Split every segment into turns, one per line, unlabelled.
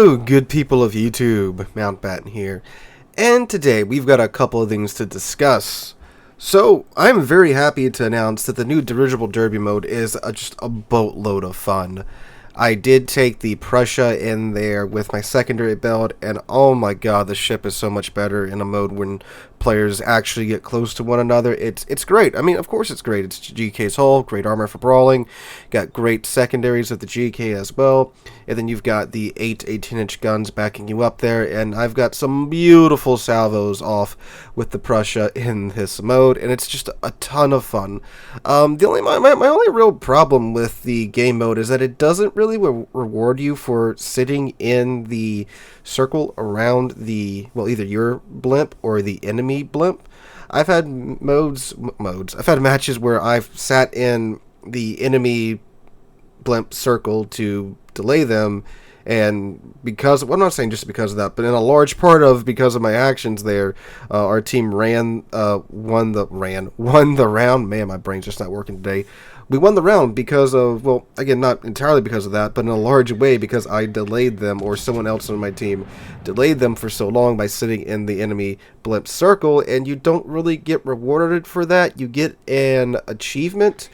Hello, good people of YouTube, Mountbatten here, and today we've got a couple of things to discuss. So, I'm very happy to announce that the new Dirigible Derby mode is just a boatload of fun. I did take the Prussia in there with my secondary build, and oh my god, the ship is so much better in a mode when players actually get close to one another. It's great. I mean, of course it's great. It's GK's hull, great armor for brawling, got great secondaries of the GK as well, and then you've got the 8 18-inch guns backing you up there, and I've got some beautiful salvos off with the Prussia in this mode, and it's just a ton of fun. My only real problem with the game mode is that it doesn't really reward you for sitting in the circle around either your blimp or the enemy blimp. I've had I've had matches where I've sat in the enemy blimp circle to delay them, and well, I'm not saying just because of that, but in a large part of because of my actions there, our team won the round. Man, my brain's just not working today. We won the round because of, well, again, not entirely because of that, but in a large way because I delayed them, or someone else on my team delayed them for so long by sitting in the enemy blimp circle, and you don't really get rewarded for that. You get an achievement,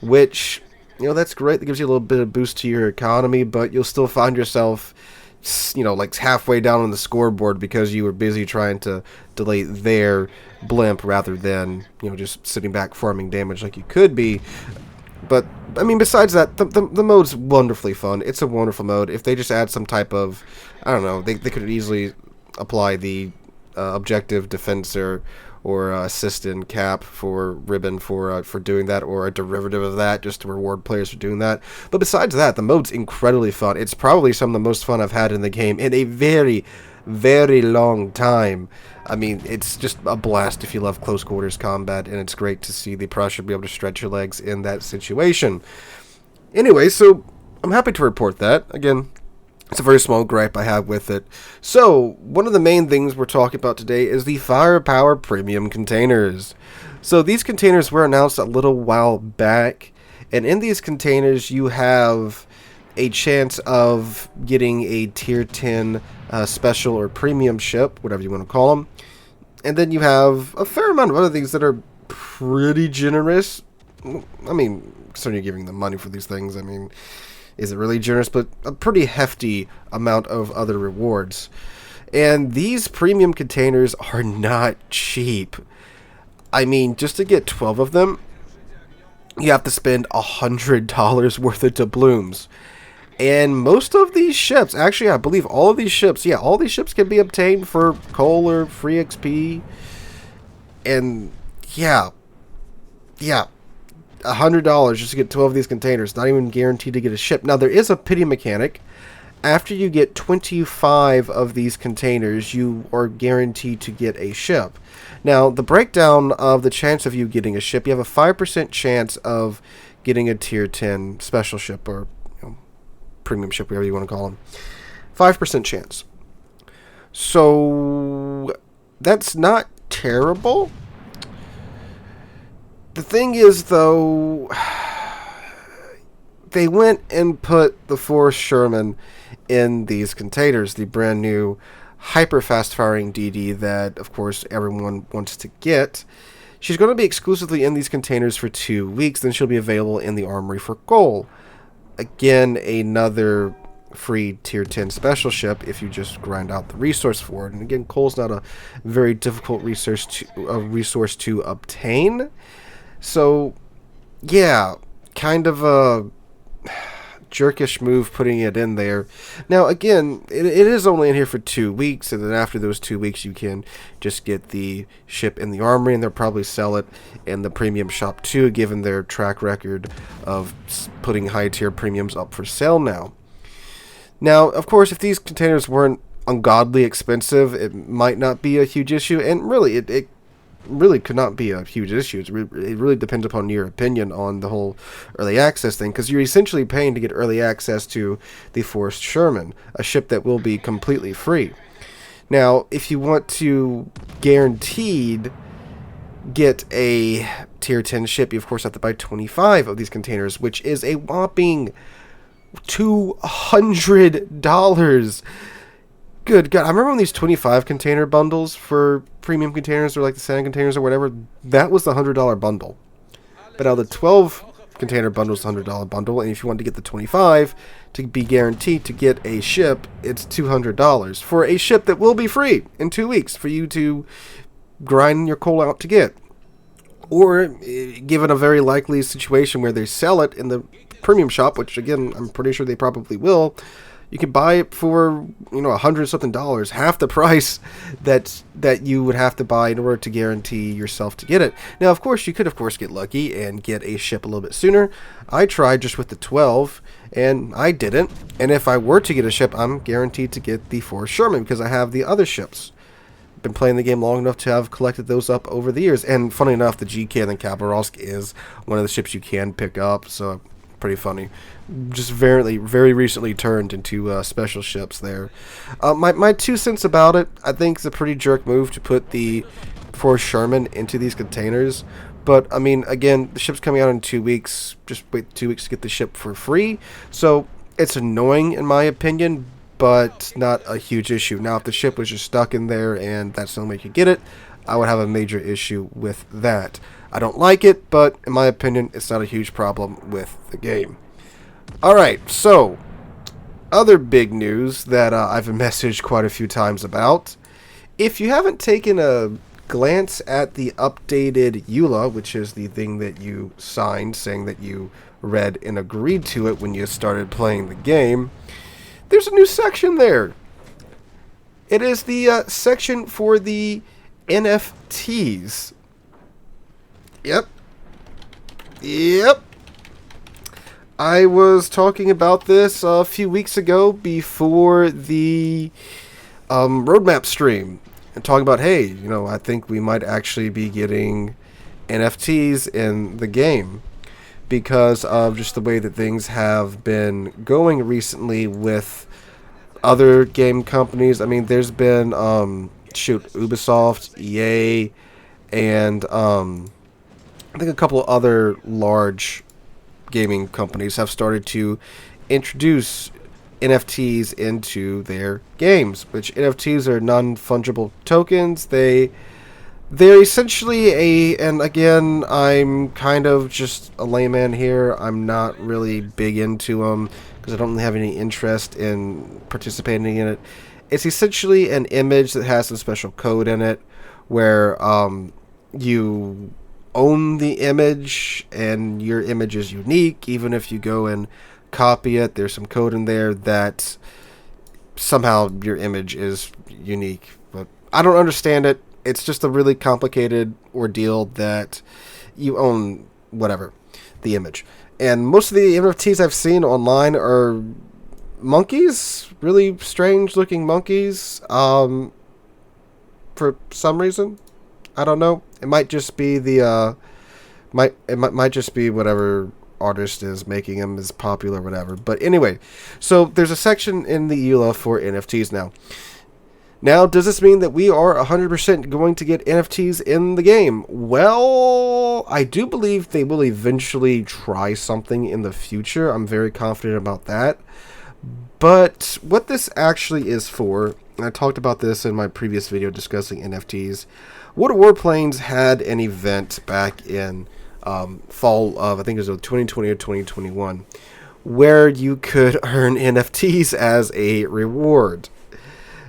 which, that's great. That gives you a little bit of boost to your economy, but you'll still find yourself, like halfway down on the scoreboard because you were busy trying to delay their blimp rather than, just sitting back farming damage like you could be. But, I mean, besides that, the mode's wonderfully fun. It's a wonderful mode. If they just add some type of, I don't know, they could easily apply the objective defensor or assist in cap for ribbon for doing that, or a derivative of that just to reward players for doing that. But besides that, the mode's incredibly fun. It's probably some of the most fun I've had in the game in a very, very long time. I mean, it's just a blast if you love close quarters combat, and it's great to see the Prussia be able to stretch your legs in that situation. Anyway, so I'm happy to report that. Again, it's a very small gripe I have with it. So, one of the main things we're talking about today is the Firepower Premium Containers. So, these containers were announced a little while back, and in these containers you have a chance of getting a tier 10 special or premium ship, whatever you want to call them. And then you have a fair amount of other things that are pretty generous. I mean, considering you're giving them money for these things, I mean, is it really generous? But a pretty hefty amount of other rewards. And these premium containers are not cheap. I mean, just to get 12 of them, you have to spend $100 worth of doubloons. And most of these ships, actually, I believe all of these ships, all these ships can be obtained for coal or free XP. And, $100 just to get 12 of these containers. Not even guaranteed to get a ship. Now, there is a pity mechanic. After you get 25 of these containers, you are guaranteed to get a ship. Now, the breakdown of the chance of you getting a ship, you have a 5% chance of getting a tier 10 special ship, or premium ship, whatever you want to call them. 5% chance. So, that's not terrible. The thing is, though, they went and put the Force Sherman in these containers, the brand new hyper fast firing DD that, of course, everyone wants to get. She's going to be exclusively in these containers for 2 weeks, then she'll be available in the armory for gold. Again, another free tier 10 special ship if you just grind out the resource for it. And again, coal's not a very difficult resource to obtain. So, kind of a jerkish move putting it in there. Now, again, it is only in here for 2 weeks, and then after those 2 weeks, you can just get the ship in the armory, and they'll probably sell it in the premium shop too, given their track record of putting high-tier premiums up for sale now. Now, of course, if these containers weren't ungodly expensive, it might not be a huge issue, and really, it really could not be a huge issue. It really depends upon your opinion on the whole early access thing, because you're essentially paying to get early access to the Force Sherman, a ship that will be completely free. Now, if you want to guaranteed get a tier 10 ship, you of course have to buy 25 of these containers, which is a whopping $200. Good God. I remember when these 25 container bundles for premium containers or like the Santa containers or whatever, that was the $100 bundle. But now the 12 container bundle is the $100 bundle, and if you want to get the 25 to be guaranteed to get a ship, it's $200 for a ship that will be free in 2 weeks for you to grind your coal out to get. Or, given a very likely situation where they sell it in the premium shop, which again, I'm pretty sure they probably will, you can buy it for, $100-something, half the price that you would have to buy in order to guarantee yourself to get it. Now, of course, you could, get lucky and get a ship a little bit sooner. I tried just with the 12, and I didn't. And if I were to get a ship, I'm guaranteed to get the Forrest Sherman because I have the other ships. Been playing the game long enough to have collected those up over the years. And funny enough, the GK and the Khabarovsk is one of the ships you can pick up, so pretty funny. Just very recently turned into special ships there. My 2 cents about it, I think it's a pretty jerk move to put the Forrest Sherman into these containers. But, I mean, again, the ship's coming out in 2 weeks. Just wait 2 weeks to get the ship for free. So, it's annoying in my opinion, but not a huge issue. Now, if the ship was just stuck in there and that's the only way you could get it, I would have a major issue with that. I don't like it, but in my opinion, it's not a huge problem with the game. Alright, so, other big news that I've messaged quite a few times about. If you haven't taken a glance at the updated EULA, which is the thing that you signed saying that you read and agreed to it when you started playing the game, there's a new section there. It is the section for the NFTs. Yep. I was talking about this a few weeks ago before the roadmap stream. And talking about, hey, I think we might actually be getting NFTs in the game. Because of just the way that things have been going recently with other game companies. I mean, there's been, Ubisoft, EA, and I think a couple of other large gaming companies have started to introduce NFTs into their games, which NFTs are non-fungible tokens. They're essentially and again, I'm kind of just a layman here. I'm not really big into them because I don't really have any interest in participating in it. It's essentially an image that has some special code in it where you own the image and your image is unique. Even if you go and copy it, there's some code in there that somehow your image is unique. But I don't understand it. It's just a really complicated ordeal that you own whatever, the image. And most of the NFTs I've seen online are monkeys, really strange looking monkeys, for some reason. I don't know. It might just be the might just be whatever artist is making them is popular or whatever. But anyway, so there's a section in the EULA for NFTs now. Now, does this mean that we are 100% going to get NFTs in the game? Well, I do believe they will eventually try something in the future. I'm very confident about that. But what this actually is for, and I talked about this in my previous video discussing NFTs, World of Warplanes had an event back in fall of, I think it was 2020 or 2021, where you could earn NFTs as a reward.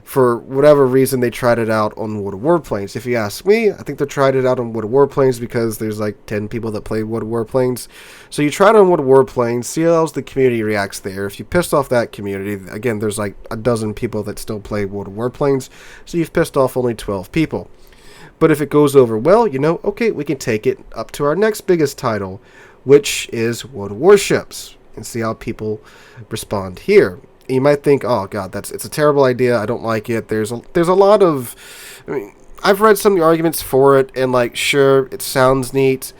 For whatever reason, they tried it out on World of Warplanes. If you ask me, I think they tried it out on World of Warplanes because there's like 10 people that play World of Warplanes. So you try it on World of Warplanes, see how the community reacts there. If you pissed off that community, again, there's like a dozen people that still play World of Warplanes, so you've pissed off only 12 people. But if it goes over well, okay, we can take it up to our next biggest title, which is World of Warships, and see how people respond here. You might think, oh god, it's a terrible idea. I don't like it. There's a lot of, I've read some of the arguments for it, and like, sure, it sounds neat,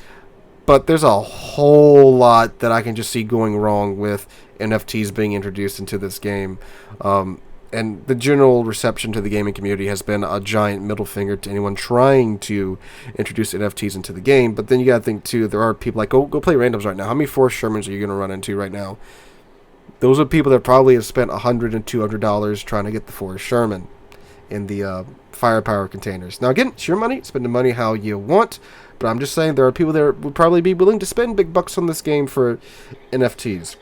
but there's a whole lot that I can just see going wrong with NFTs being introduced into this game. And the general reception to the gaming community has been a giant middle finger to anyone trying to introduce NFTs into the game. But then you gotta think too, there are people like, go play randoms right now. How many Forrest Shermans are you gonna run into right now? Those are people that probably have spent $100 and $200 trying to get the Forrest Sherman in the firepower containers. Now again, it's your money. Spend the money how you want. But I'm just saying there are people that would probably be willing to spend big bucks on this game for NFTs.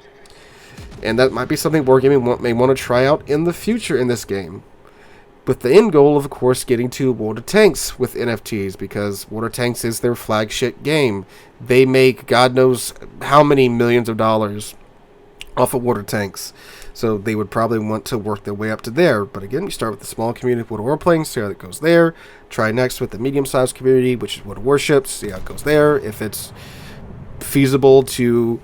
And that might be something Wargaming may want to try out in the future in this game. With the end goal of course, getting to World of Tanks with NFTs, because World of Tanks is their flagship game. They make God knows how many millions of dollars off of World of Tanks. So they would probably want to work their way up to there. But again, you start with the small community of World of Warplanes, see how it goes there. Try next with the medium-sized community, which is World of Warships, see how it goes there. If it's feasible to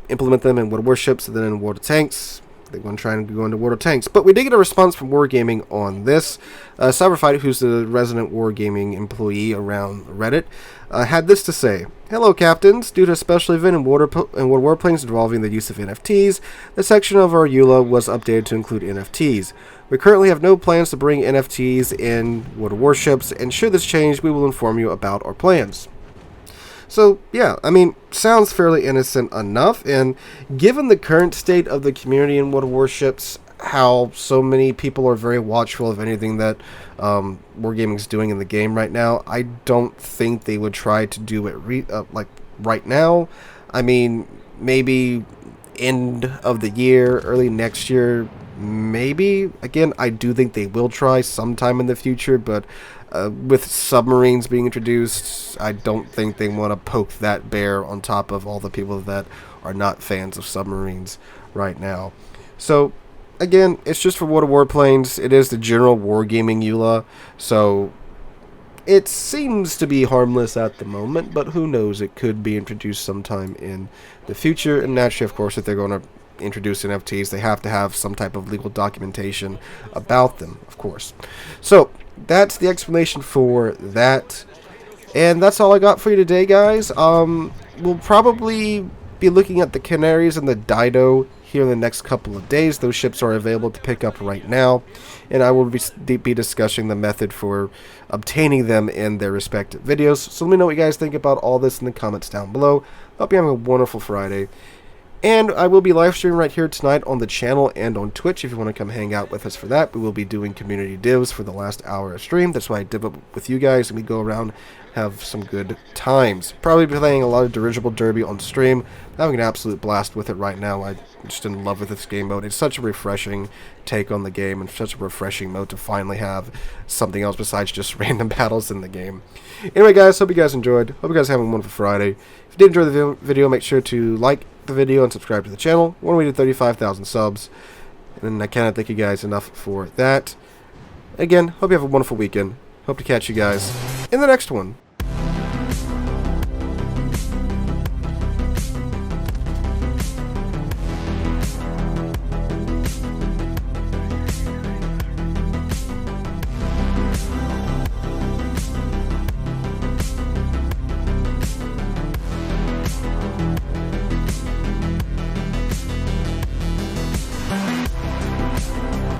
implement them in World of Warships and then in World of Tanks, they're going to try and go into World of Tanks. But we did get a response from Wargaming on this. Cyberfight, who's the resident Wargaming employee around Reddit, had this to say. Hello, Captains. Due to a special event in World of Warplanes involving the use of NFTs, the section of our EULA was updated to include NFTs. We currently have no plans to bring NFTs in World of Warships, and should this change, we will inform you about our plans. So, yeah, I mean, sounds fairly innocent enough, and given the current state of the community in World of Warships, how so many people are very watchful of anything that Wargaming's doing in the game right now, I don't think they would try to do it like right now. I mean, maybe end of the year, early next year, maybe. Again, I do think they will try sometime in the future, but with submarines being introduced, I don't think they want to poke that bear on top of all the people that are not fans of submarines right now. So, again, it's just for World of Warplanes. It is the general Wargaming EULA, so it seems to be harmless at the moment, but who knows, it could be introduced sometime in the future. And naturally, of course, if they're going to introduce NFTs, they have to have some type of legal documentation about them, of course. So that's the explanation for that, and that's all I got for you today, guys. We'll probably be looking at the Canaries and the Dido here in the next couple of days. Those ships are available to pick up right now, and I will be discussing the method for obtaining them in their respective videos. So let me know what you guys think about all this in the comments down below. Hope you're having a wonderful Friday. And I will be live streaming right here tonight on the channel and on Twitch if you want to come hang out with us for that. We will be doing community divs for the last hour of stream. That's why I div up with you guys and we go around, have some good times. Probably be playing a lot of Dirigible Derby on stream. Having an absolute blast with it right now. I'm just in love with this game mode. It's such a refreshing take on the game and such a refreshing mode to finally have something else besides just random battles in the game. Anyway, guys, hope you guys enjoyed. Hope you guys are having a wonderful Friday. If you did enjoy the video, make sure to like the video and subscribe to the channel. We're on our way to 35,000 subs, and I cannot thank you guys enough for that. Again, hope you have a wonderful weekend. Hope to catch you guys in the next one.